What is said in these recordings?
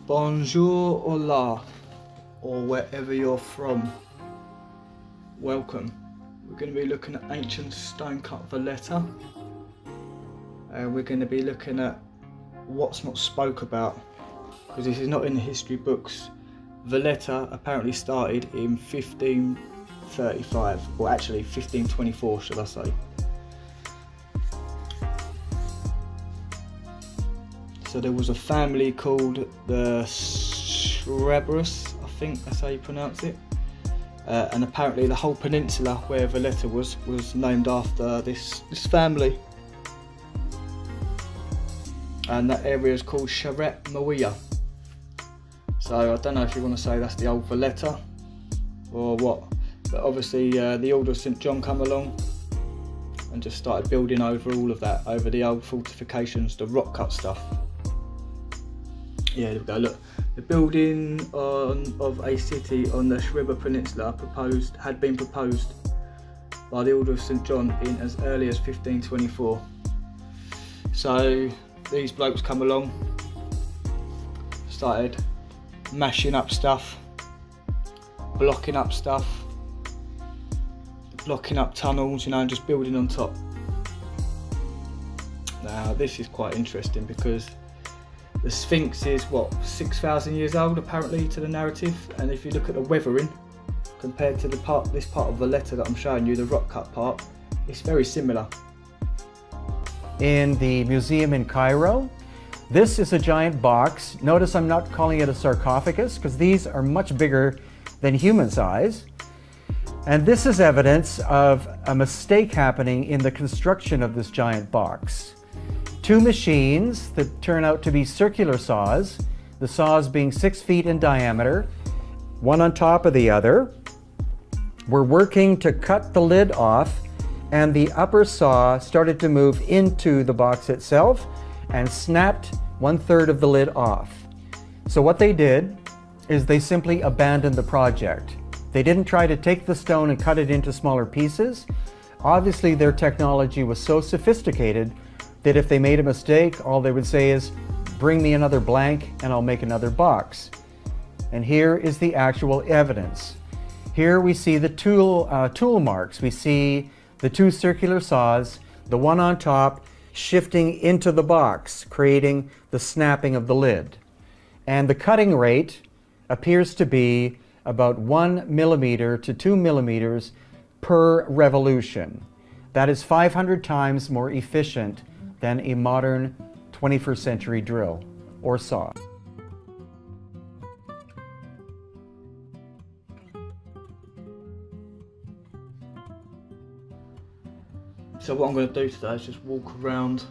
Bonjour, hola, or wherever you're from, welcome. We're going to be looking at ancient stone cut Valletta. We're going to be looking at what's not spoke about, because this is not in the history books. Valletta apparently started in 1535, or actually 1524 should I say. So there was a family called the Shrewsbury, I think that's how you pronounce it. And apparently the whole peninsula where Valletta was named after this family. And that area is called Sharet Mawia. So I don't know if you want to say that's the old Valletta or what. But obviously the Order of St John come along and just started building over all of that, over the old fortifications, the rock cut stuff. Yeah, there we go, look. The building of a city on the Shrewsbury Peninsula had been proposed by the Order of St John in as early as 1524. So these blokes come along, started mashing up stuff, blocking up stuff, blocking up tunnels, and just building on top. Now this is quite interesting because the Sphinx is what, 6,000 years old apparently to the narrative, and if you look at the weathering compared to this part of Valletta that I'm showing you, the rock cut part, it's very similar. In the museum in Cairo, this is a giant box. Notice I'm not calling it a sarcophagus because these are much bigger than human size. And this is evidence of a mistake happening in the construction of this giant box. Two machines that turn out to be circular saws, the saws being 6 feet in diameter, one on top of the other, were working to cut the lid off, and the upper saw started to move into the box itself and snapped 1/3 of the lid off. So what they did is they simply abandoned the project. They didn't try to take the stone and cut it into smaller pieces. Obviously their technology was so sophisticated that if they made a mistake, all they would say is, bring me another blank and I'll make another box. And here is the actual evidence. Here we see the tool marks. We see the two circular saws, the one on top shifting into the box, creating the snapping of the lid. And the cutting rate appears to be about 1 millimeter to 2 millimeters per revolution. That is 500 times more efficient than a modern 21st century drill or saw. So what I'm going to do today is just walk around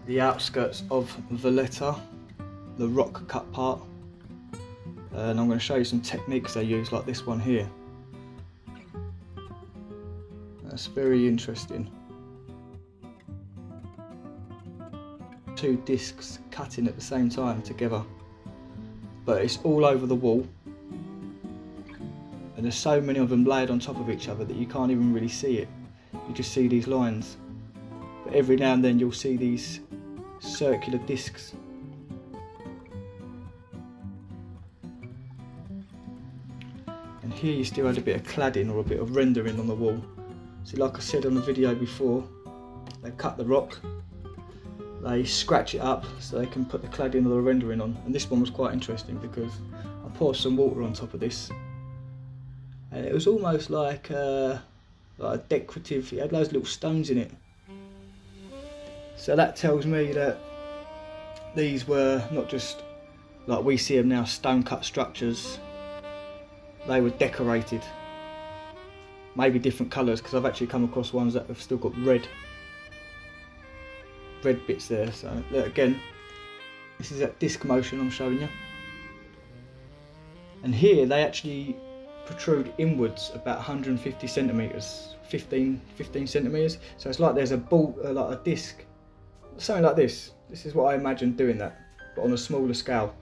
the outskirts of Valletta, the rock cut part, and I'm going to show you some techniques they use, like this one here. That's very interesting. Two discs cutting at the same time together, but it's all over the wall, and there's so many of them layered on top of each other that you can't even really see it. You just see these lines, but every now and then you'll see these circular discs. And here you still had a bit of cladding or a bit of rendering on the wall. So like I said on the video before, they cut the rock, they scratch it up so they can put the cladding or the rendering on. And this one was quite interesting because I poured some water on top of this, and it was almost like a decorative, it had those little stones in it. So that tells me that these were not just like we see them now, stone cut structures. They were decorated, maybe different colours, because I've actually come across ones that have still got red bits there. So look, again, this is that disc motion I'm showing you, and here they actually protrude inwards about 150 centimetres, 15 centimetres. So it's like there's a ball, like a disc, something like this. This is what I imagine doing that, but on a smaller scale.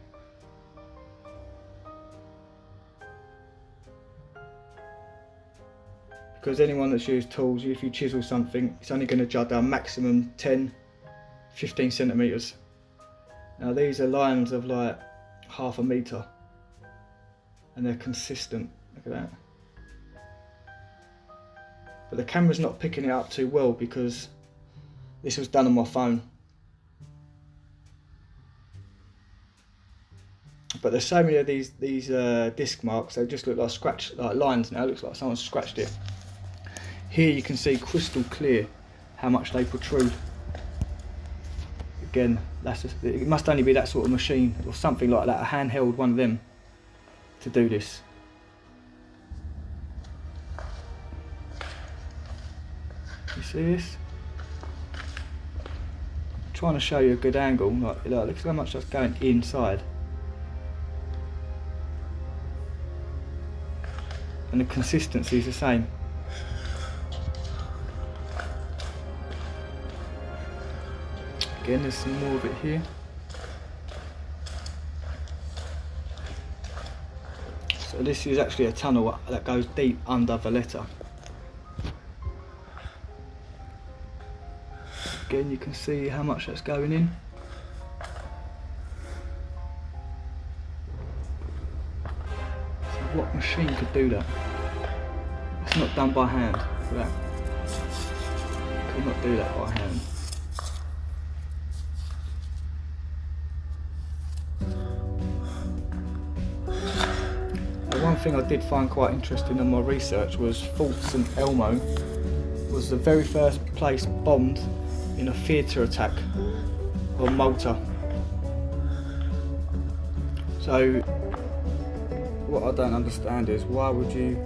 Because anyone that's used tools, if you chisel something, it's only going to jut down maximum 10-15 centimetres. Now these are lines of like ½ a metre and they're consistent, look at that. But the camera's not picking it up too well because this was done on my phone. But there's so many of these disc marks, they just look like scratch, like lines now. It looks like someone scratched it. Here you can see crystal clear how much they protrude. Again, it must only be that sort of machine or something like that, a handheld one of them, to do this. You see this? I'm trying to show you a good angle. Like, look at how much that's going inside. And the consistency is the same. Again, there's some more of it here. So this is actually a tunnel that goes deep under Valletta. Again, you can see how much that's going in. So what machine could do that? It's not done by hand. Look at that. You could not do that by hand. One thing I did find quite interesting in my research was Fort St Elmo was the very first place bombed in a theatre attack on Malta. So what I don't understand is why would you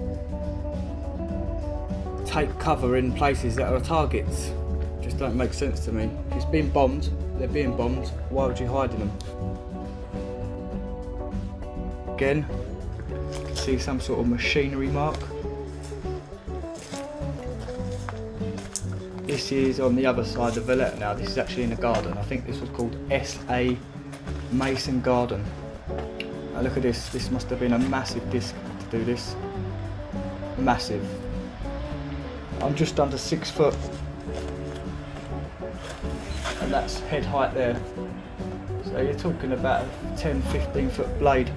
take cover in places that are targets? Just don't make sense to me. If it's been bombed, they're being bombed, why would you hide in them? Again, see some sort of machinery mark. This is on the other side of Valletta now. This is actually in a garden. I think this was called S.A. Mason Garden. Now look at this. This must have been a massive disc to do this. Massive. I'm just under 6 foot. And that's head height there. So you're talking about a 10-15 foot blade.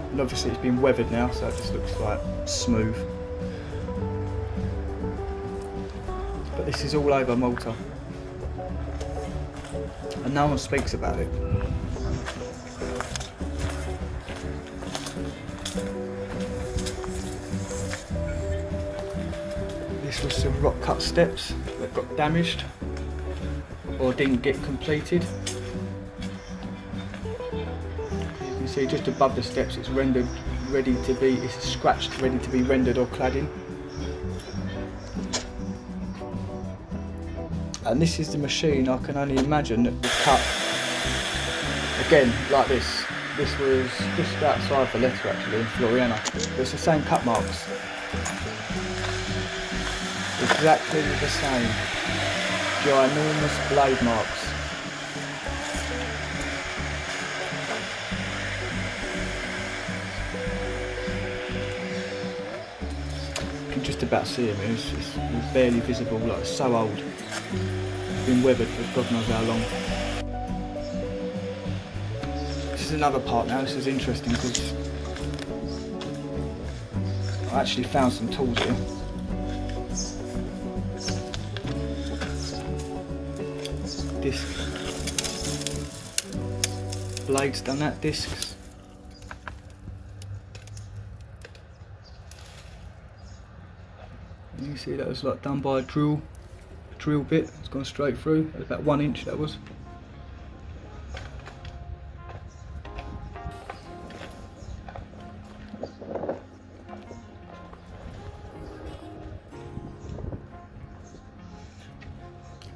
And obviously it's been weathered now, so it just looks like smooth. But this is all over Malta. And no one speaks about it. This was some rock cut steps that got damaged or didn't get completed. See, just above the steps it's rendered ready to be, it's scratched, ready to be rendered or clad in. And this is the machine I can only imagine that will cut, again, like this. This was just outside Valletta actually, in Floriana. But it's the same cut marks. Exactly the same. Ginormous blade marks. Just about see him, it's barely visible, like it's so old. It's been weathered for God knows how long. This is another part now, this is interesting because I actually found some tools here. Disc. Blades done that, discs. You see that was like done by a drill bit. It's gone straight through. About 1 inch that was.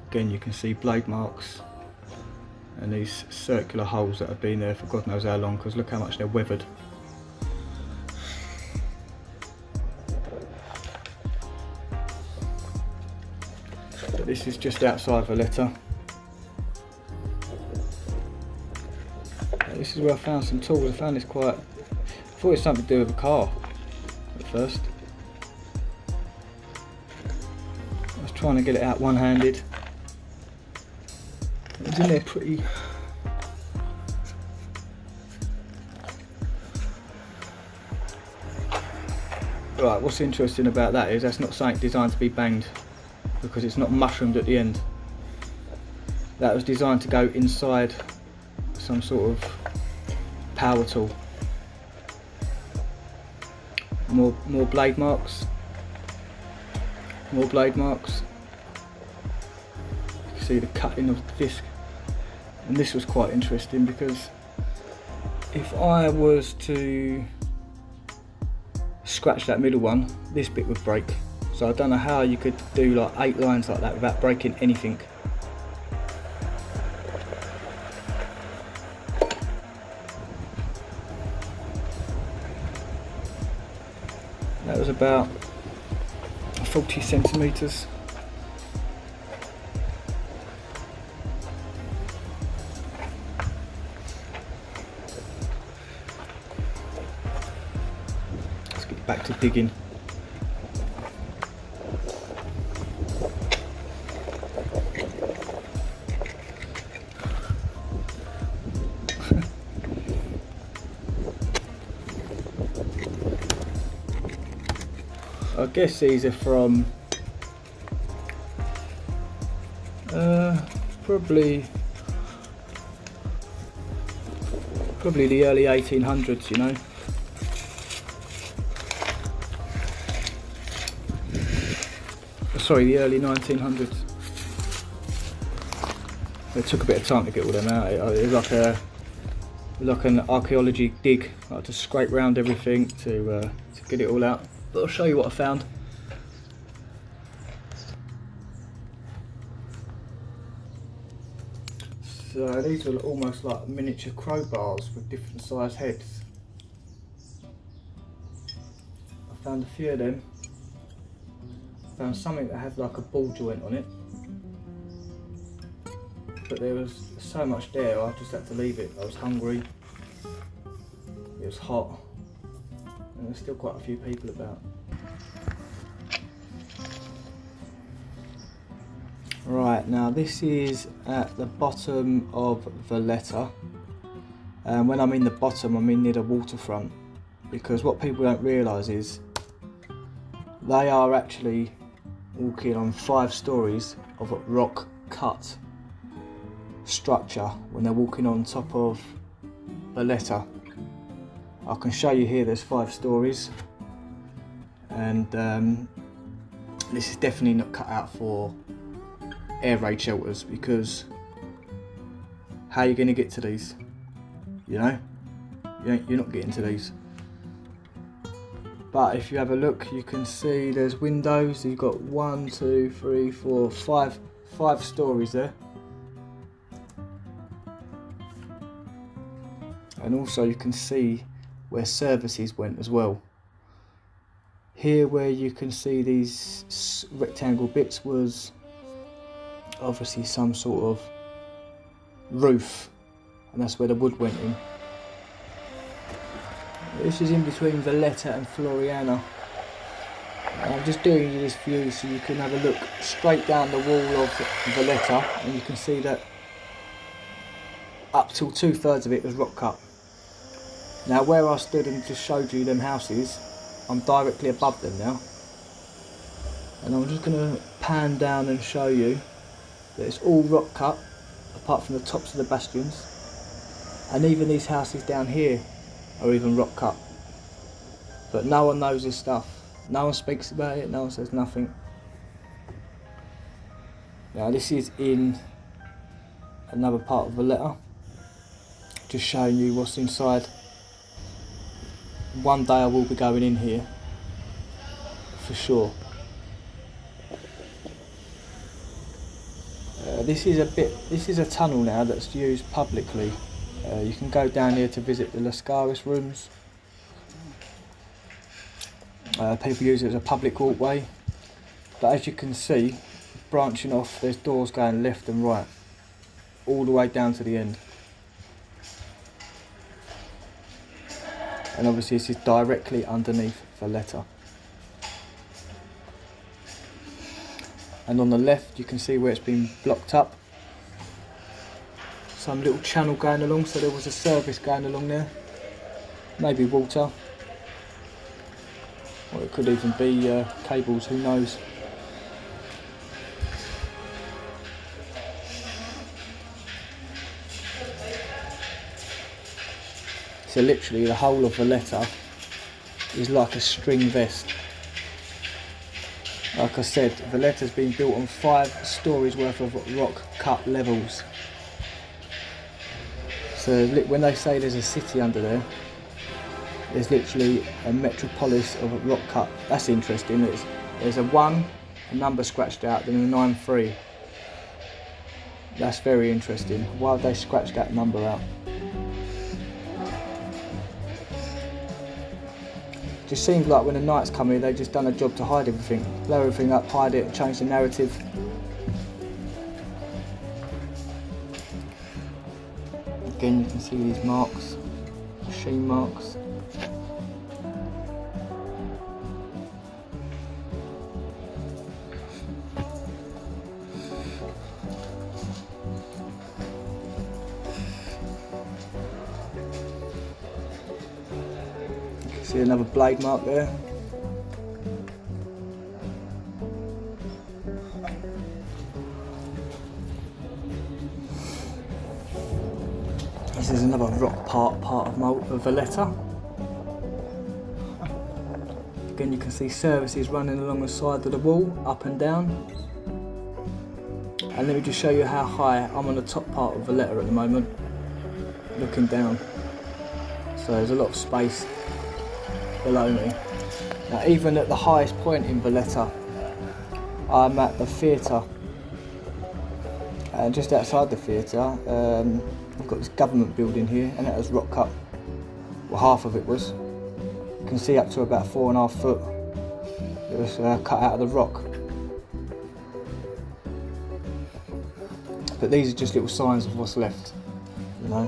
Again, you can see blade marks and these circular holes that have been there for God knows how long. Because look how much they're weathered. This is just outside Valletta. This is where I found some tools. I found this quite, I thought it was something to do with a car at first. I was trying to get it out one-handed. Isn't there pretty? Right, what's interesting about that is that's not something designed to be banged, because it's not mushroomed at the end. That was designed to go inside some sort of power tool. More blade marks. More blade marks. You can see the cutting of the disc. And this was quite interesting, because if I was to scratch that middle one, this bit would break. So I don't know how you could do like 8 lines like that without breaking anything. That was about 40 centimetres. Let's get back to digging. I guess these are from probably the early 1800s, you know. Sorry, the early 1900s. It took a bit of time to get all them out. It was like an archaeology dig, like to scrape round everything to get it all out. But I'll show you what I found. So these are almost like miniature crowbars with different sized heads. I found a few of them. I found something that had like a ball joint on it. But there was so much there, I just had to leave it. I was hungry, it was hot, and there's still quite a few people about. Right, now this is at the bottom of Valletta, and when I mean the bottom, I mean near the waterfront, because what people don't realise is they are actually walking on 5 stories of rock cut structure when they're walking on top of Valletta. I can show you here there's 5 stories, and this is definitely not cut out for air raid shelters, because how are you going to get to these? You know, you're not getting to these. But if you have a look, you can see there's windows. You've got 1, 2, 3, 4, 5 stories there. And also you can see where services went as well. Here where you can see these rectangle bits was obviously some sort of roof, and that's where the wood went in. This is in between Valletta and Floriana. I'm just doing you this view so you can have a look straight down the wall of Valletta, and you can see that up till 2/3 of it was rock cut. Now where I stood and just showed you them houses, I'm directly above them now, and I'm just going to pan down and show you that it's all rock cut apart from the tops of the bastions, and even these houses down here are even rock cut, but no one knows this stuff. No one speaks about it, no one says nothing. Now this is in another part of Valletta, just showing you what's inside. One day I will be going in here for sure. This is a tunnel now that's used publicly. You can go down here to visit the Lascaris rooms. People use it as a public walkway, but as you can see, branching off, there's doors going left and right all the way down to the end. And obviously this is directly underneath Valletta. And on the left you can see where it's been blocked up. some little channel going along, so there was a service going along there. Maybe water. Or it could even be cables, who knows. So literally the whole of Valletta is like a string vest. Like I said, Valletta's been built on 5 stories worth of rock cut levels. So when they say there's a city under there, there's literally a metropolis of rock cut. That's interesting. There's a 1, a number scratched out, then a 9-3. That's very interesting. Why have they scratched that number out? Just seems like when the Knights come here, they've just done a job to hide everything. Blow everything up, hide it, change the narrative. Again, you can see these marks, machine marks. See another blade mark there. This is another rock part of Valletta. Again, you can see services running along the side of the wall, up and down. And let me just show you how high I'm on the top part of Valletta at the moment, looking down. So there's a lot of space below me. Now, even at the highest point in Valletta, I'm at the theatre, and just outside the theatre we've got this government building here, and that was rock cut. Well, half of it was. You can see up to about 4.5 foot. It was cut out of the rock. But these are just little signs of what's left, you know.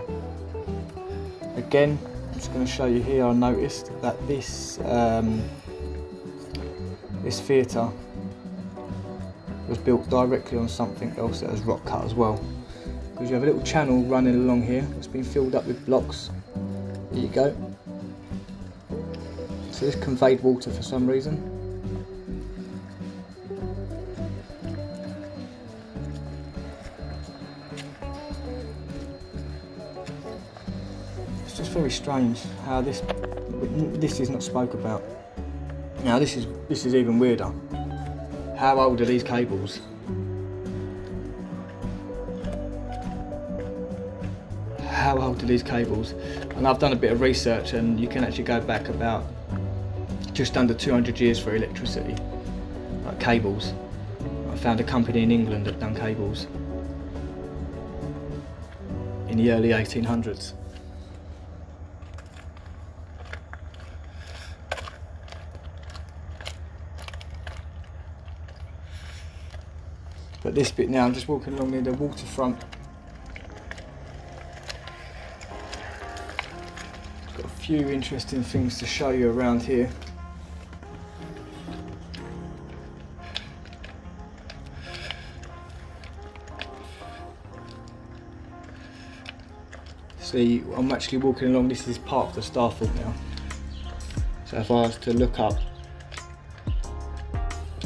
Again, I'm just going to show you here, I noticed that this theatre was built directly on something else that was rock cut as well. Because you have a little channel running along here that's been filled up with blocks. There you go. So this conveyed water for some reason. It's just very strange how this is not spoke about. Now this is even weirder. How old are these cables? How old are these cables? And I've done a bit of research, and you can actually go back about just under 200 years for electricity, like cables. I found a company in England that done cables in the early 1800s. But this bit now, I'm just walking along near the waterfront. Got a few interesting things to show you around here. See, I'm actually walking along, this is part of the starfort now. So if I was to look up,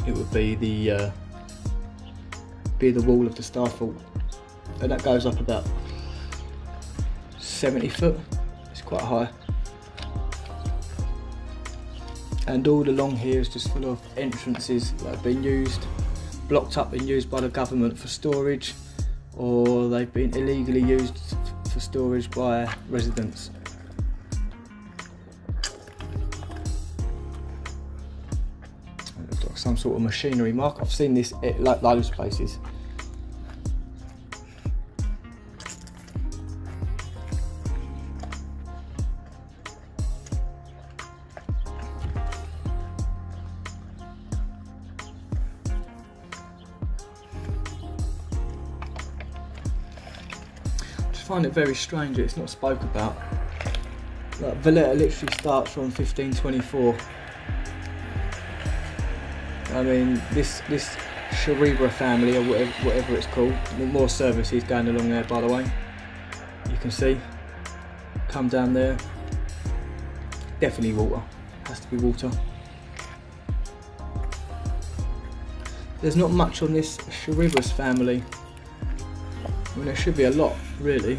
it would be the wall of the starfort, and that goes up about 70 foot. It's quite high, and all along here is just full of entrances that have been used, blocked up and used by the government for storage, or they've been illegally used for storage by residents. It's like some sort of machinery mark. I've seen this at like those places. I find it very strange that it's not spoke about. Like, Valletta literally starts from 1524. I mean, this Cerebra family, or whatever it's called, more services going along there, by the way. You can see, come down there, definitely water, has to be water. There's not much on this Charybdis family. I mean, there should be a lot, really.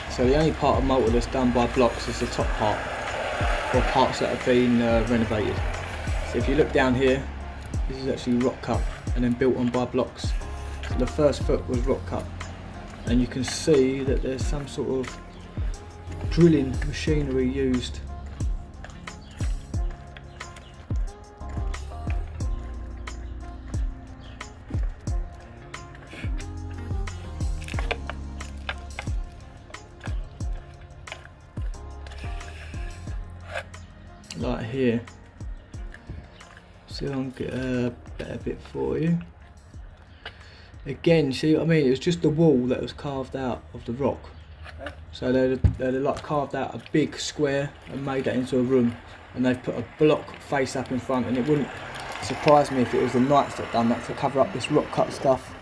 So the only part of Malta that's done by blocks is the top part, or parts that have been renovated. So if you look down here, this is actually rock cut and then built on by blocks. So the first foot was rock cut, and you can see that there's some sort of drilling machinery used. Like here. See if I can get a better bit for you. Again, see what I mean? It was just the wall that was carved out of the rock. So they'd like carved out a big square and made that into a room, and they've put a block face up in front, and it wouldn't surprise me if it was the knights that done that to cover up this rock cut stuff.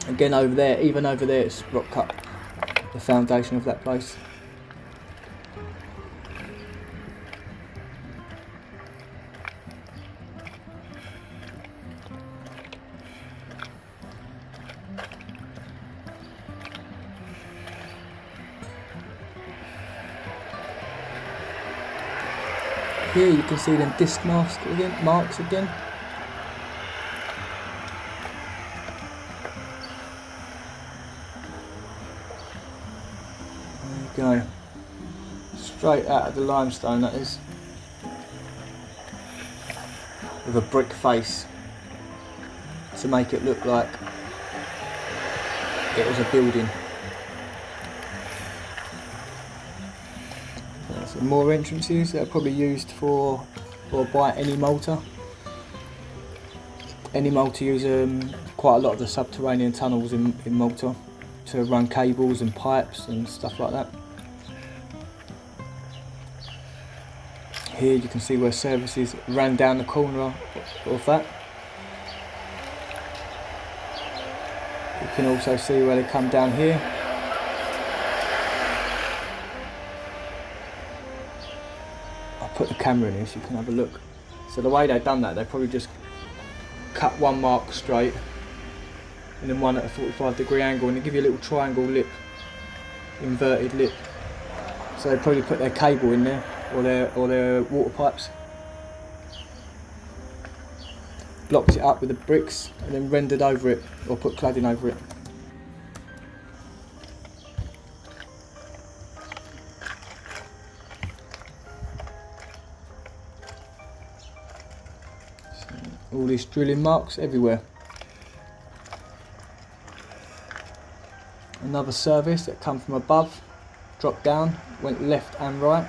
Again, over there, even over there, it's rock cut, the foundation of that place. Here you can see them disc marks again. There you go. Straight out of the limestone, that is. With a brick face to make it look like it was a building. Some more entrances that are probably used for or by any Malta. Any Malta use quite a lot of the subterranean tunnels in Malta to run cables and pipes and stuff like that. Here you can see where services ran down the corner of that. You can also see where they come down here. Put the camera in here so you can have a look. So the way they've done that, they probably just cut one mark straight and then one at a 45-degree angle, and they give you a little triangle lip, inverted lip. So they probably put their cable in there, or their water pipes. Blocked it up with the bricks and then rendered over it, or put cladding over it. All these drilling marks everywhere. Another service that come from above, dropped down, went left and right.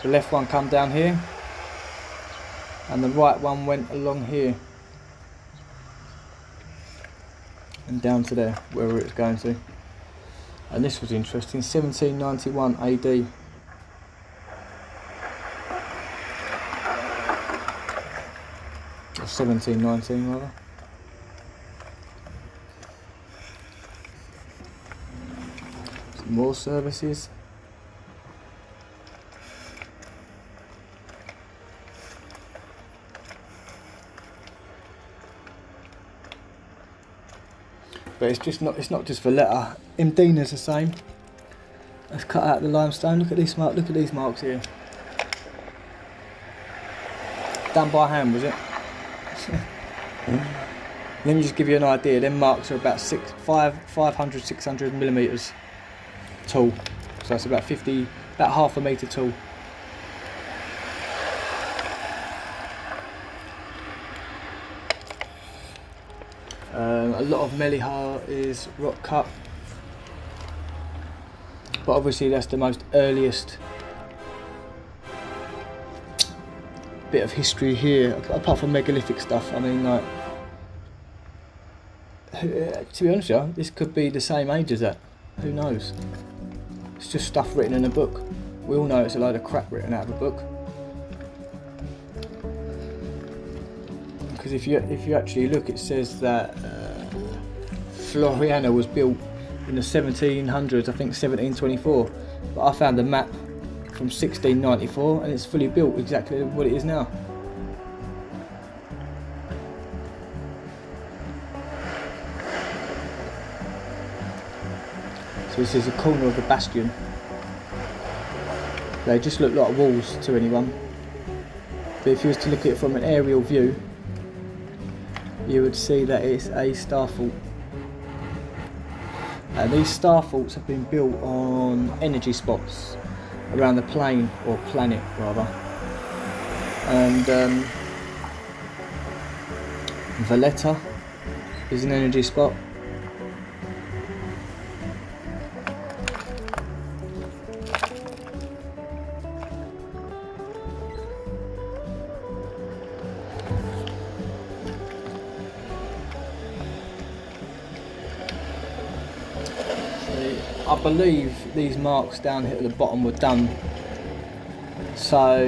The left one come down here, and the right one went along here and down to there, wherever it's going to. And this was interesting, 1791 AD. Or 1719 rather. Some more services. But it's not just Valletta. Imdina's the same. Let's cut out the limestone. Look at these marks here. Done by hand, was it? Let me just give you an idea. Them marks are about 500, 600 millimeters tall. So that's about half a metre tall. A lot of Meliha is rock cut, but obviously that's the most earliest bit of history here, apart from megalithic stuff. I mean, like, to be honest with you, this could be the same age as that. Who knows? It's just stuff written in a book. We all know it's a load of crap written out of a book. Because if you actually look, it says that Floriana was built in the 1700s, I think 1724. But I found a map from 1694 and it's fully built exactly what it is now. So this is a corner of the bastion. They just look like walls to anyone. But if you was to look at it from an aerial view, you would see that it's a star fort. And these star forts have been built on energy spots around the plane, or planet rather. And Valletta is an energy spot. I believe these marks down here at the bottom were done so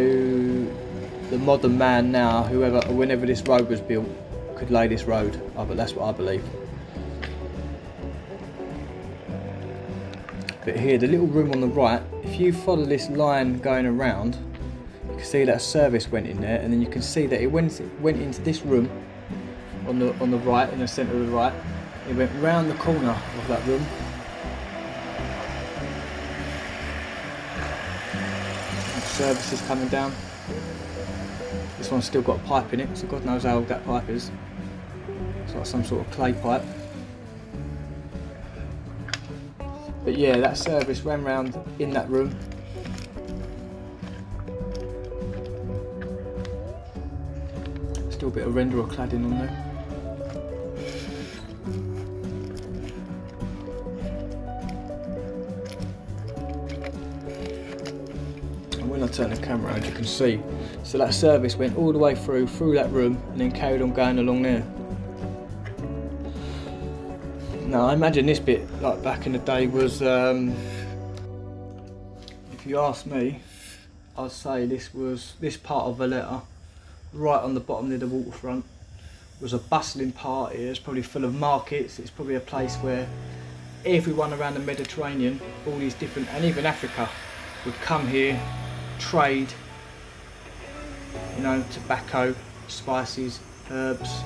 the modern man now, whenever this road was built, could lay this road. But that's what I believe. But here, the little room on the right, if you follow this line going around, you can see that a service went in there, and then you can see that it went into this room on the right, in the centre of the right. It went round the corner of that room. Services coming down. This one's still got a pipe in it, so God knows how old that pipe is. It's like some sort of clay pipe. But yeah, that service ran round in that room. Still a bit of render or cladding on there. When I turn the camera around, you can see. So that service went all the way through that room and then carried on going along there. Now I imagine this bit, like back in the day, was, if you ask me, I'd say this part of Valletta, right on the bottom near the waterfront, was a bustling part. It's probably full of markets. It's probably a place where everyone around the Mediterranean, all these different, and even Africa, would come here, trade, you know, tobacco, spices, herbs,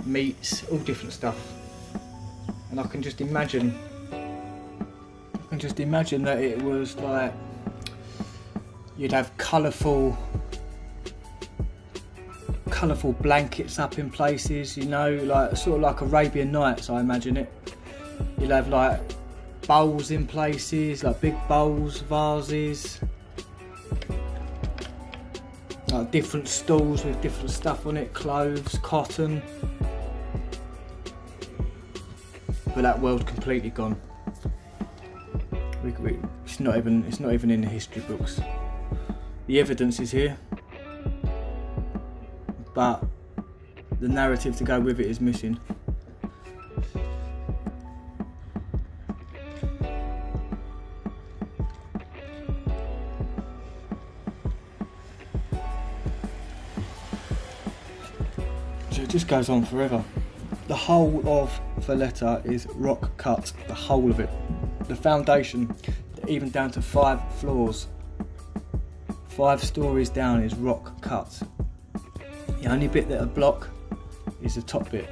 meats, all different stuff. And I can just imagine that it was like, you'd have colourful blankets up in places, you know, like sort of like Arabian Nights, I imagine it. You'd have like bowls in places, like big bowls, vases, like different stools with different stuff on it, clothes, cotton. But that world completely gone. It's not even in the history books. The evidence is here, but the narrative to go with it is missing. So it just goes on forever. The whole of Valletta is rock cut, the whole of it. The foundation, even down to 5 floors, 5 stories down, is rock cut. The only bit that are block is the top bit.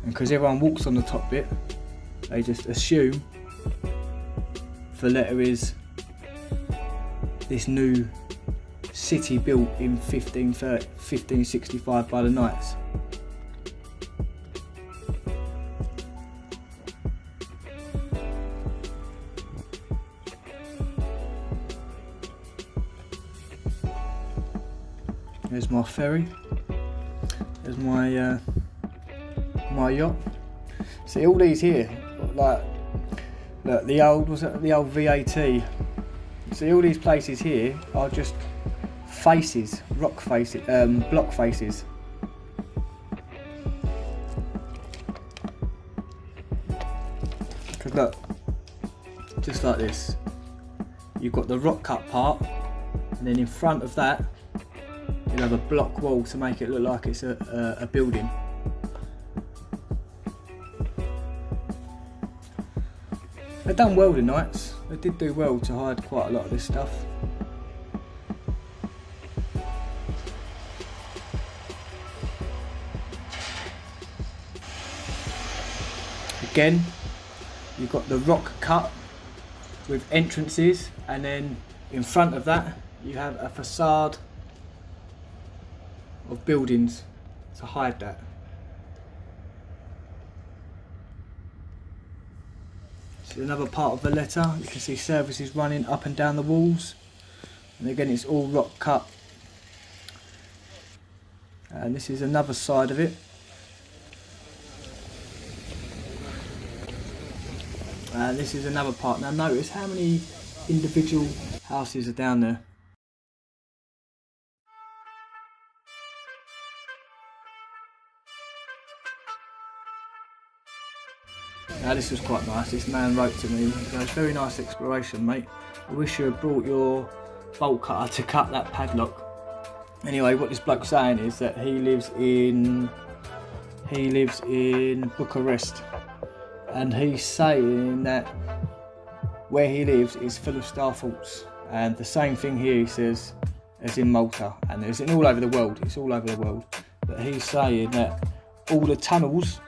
And because everyone walks on the top bit, they just assume Valletta is this new city built in 1565 by the Knights. There's my ferry. There's my my yacht. See all these here, like look, the old VAT. See all these places here are just faces, rock faces, block faces. Cause look, just like this. You've got the rock cut part, and then in front of that you'll have a block wall to make it look like it's a building. They've done well tonight. They did do well to hide quite a lot of this stuff. Again, you've got the rock cut with entrances, and then in front of that you have a facade of buildings to hide that. This is another part of Valletta. You can see services running up and down the walls, and again it's all rock cut. And this is another side of it. And this is another part. Now notice how many individual houses are down there. Now this was quite nice. This man wrote to me, he goes, "Very nice exploration, mate. I wish you had brought your bolt cutter to cut that padlock." Anyway, what this bloke's saying is that he lives in Bucharest, and he's saying that where he lives is full of star faults, and the same thing here, he says, as in Malta, and it's all over the world. It's all over the world, but he's saying that all the tunnels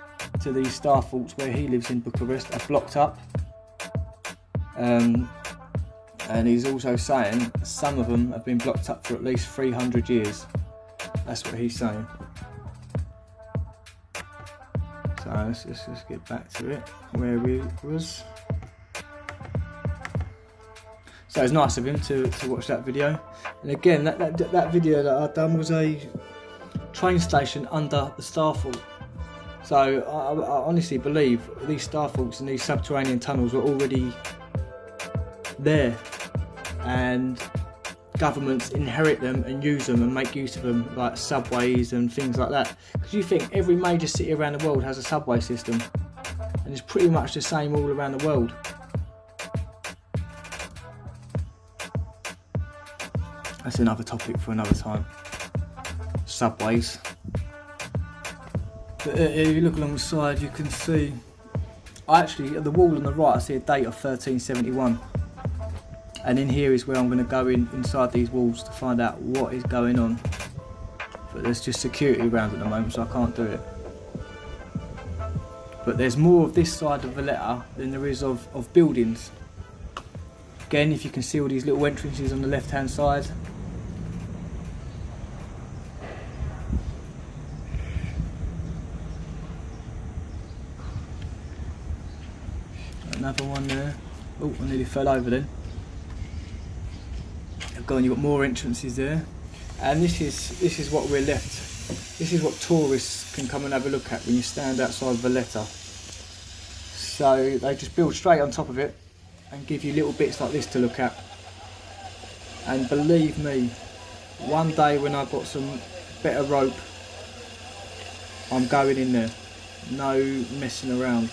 to these star faults where he lives in Bucharest are blocked up, and he's also saying some of them have been blocked up for at least 300 years. That's what he's saying. So let's just get back to it, where we was. So it's nice of him to watch that video. And again, that video that I've done was a train station under the star fault. So I honestly believe these star faults and these subterranean tunnels were already there, and governments inherit them and use them and make use of them, like subways and things like that. Because you think every major city around the world has a subway system, and it's pretty much the same all around the world. That's another topic for another time. Subways. But if you look along the side, you can see, actually at the wall on the right I see a date of 1371, and in here is where I'm going to go inside these walls to find out what is going on. But there's just security around at the moment, so I can't do it. But there's more of this side of Valletta than there is of buildings. Again, if you can see all these little entrances on the left hand side. Another one there. Oh, I nearly fell over then. Go on, you've got more entrances there. And this is what we're left. This is what tourists can come and have a look at when you stand outside Valletta. So they just build straight on top of it and give you little bits like this to look at. And believe me, one day when I've got some better rope, I'm going in there. No messing around.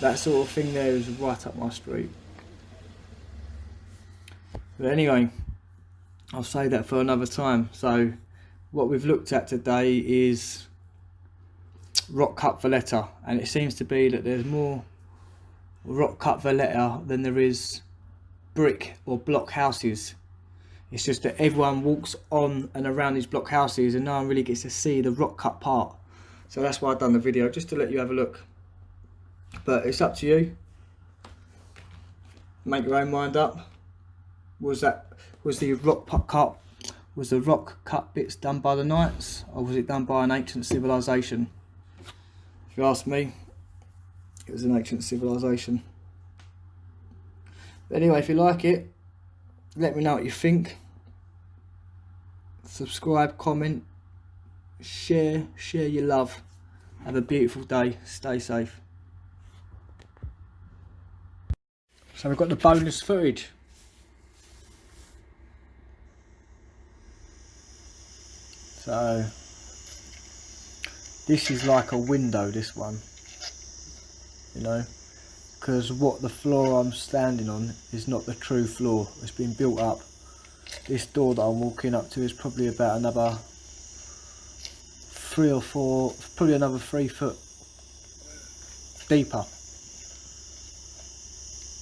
That sort of thing there is right up my street. But anyway, I'll say that for another time. So what we've looked at today is rock cut Valletta, and it seems to be that there's more rock cut Valletta than there is brick or block houses. It's just that everyone walks on and around these block houses and no one really gets to see the rock cut part. So that's why I've done the video, just to let you have a look. But it's up to you. Make your own mind up. Was the rock cut bits done by the knights, or was it done by an ancient civilization? If you ask me, it was an ancient civilization. But anyway, if you like it, let me know what you think. Subscribe, comment, share your love. Have a beautiful day. Stay safe. So we've got the bonus footage. So this is like a window, this one, you know, because what the floor I'm standing on is not the true floor. It's been built up. This door that I'm walking up to is probably about another 3 or 4, probably another 3 foot deeper.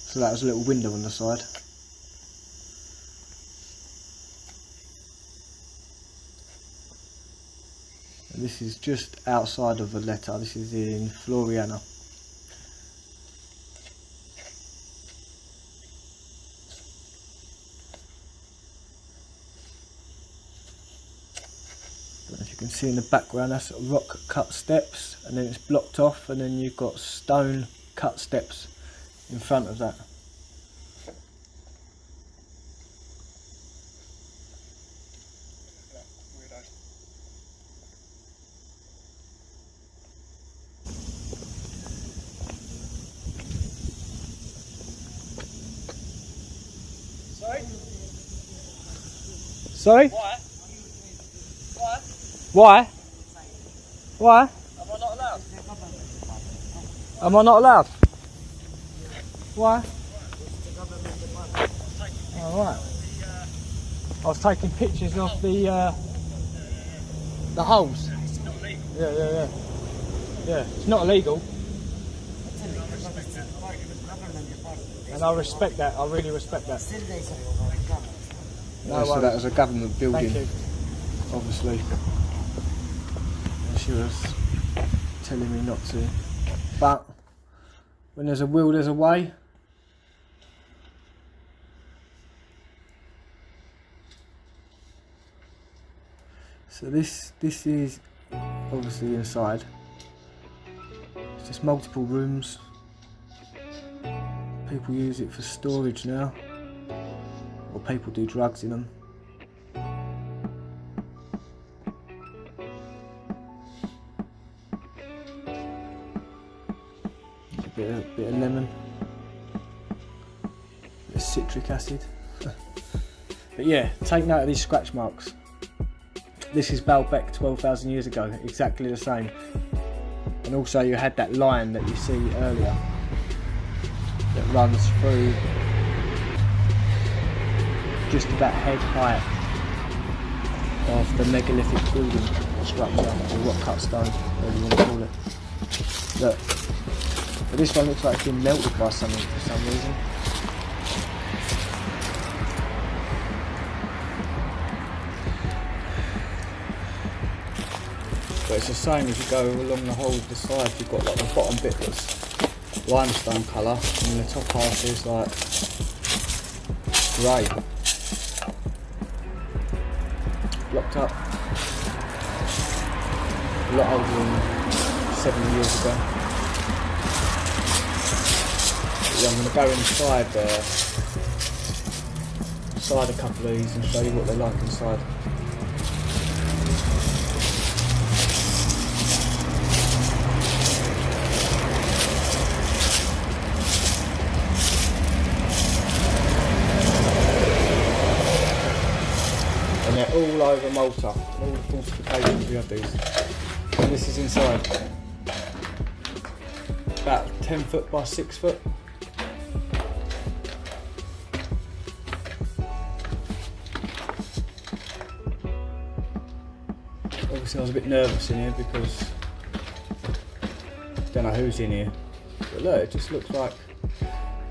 So that was a little window on the side. And this is just outside of Valletta. This is in Floriana. As you can see in the background, that's rock cut steps, and then it's blocked off, and then you've got stone cut steps in front of that. Sorry? Why? Why? Why? Am I not allowed? Am I not allowed? Why? Alright. I was taking pictures of the holes. It's not legal. Yeah. Yeah, it's not illegal. And I respect that, I really respect that. No, so that was a government building. Thank you. Obviously. And she was telling me not to. But when there's a will, there's a way. So this is obviously inside. It's just multiple rooms. People use it for storage now, or people do drugs in them. A bit of lemon, bit of citric acid. But yeah, take note of these scratch marks. This is Baalbek 12,000 years ago, exactly the same. And also you had that line that you see earlier that runs through just about head height of the megalithic building structure, or rock cut stone, whatever you want to call it. Look, but this one looks like it's been melted by something for some reason. But it's the same as you go along the whole of the side. You've got like the bottom bit that's limestone colour, and then the top half is like grey. Blocked up. A lot older than 70 years ago. But yeah, I'm going to go inside there, inside a couple of these and show you what they're like inside. And they're all over Malta, all the fortifications we have these. And this is inside. About 10 foot by 6 foot. Obviously I was a bit nervous in here because I don't know who's in here. But look, it just looks like,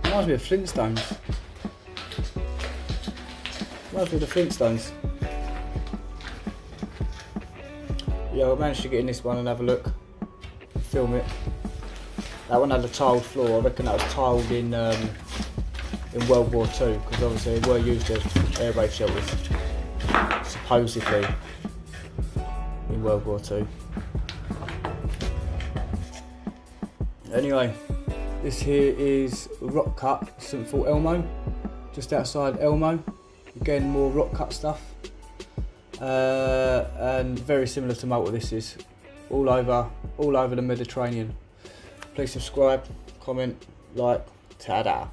reminds me of Flintstones. Reminds me of the Flintstones. Yeah, I managed to get in this one and have a look, film it. That one had a tiled floor. I reckon that was tiled in World War II, because obviously they were used as air raid shelters, supposedly, in World War II. Anyway, this here is rock cut St Fort Elmo, just outside Elmo. Again, more rock cut stuff. And very similar to Malta. This is all over the Mediterranean. Please subscribe, comment, like, ta-da.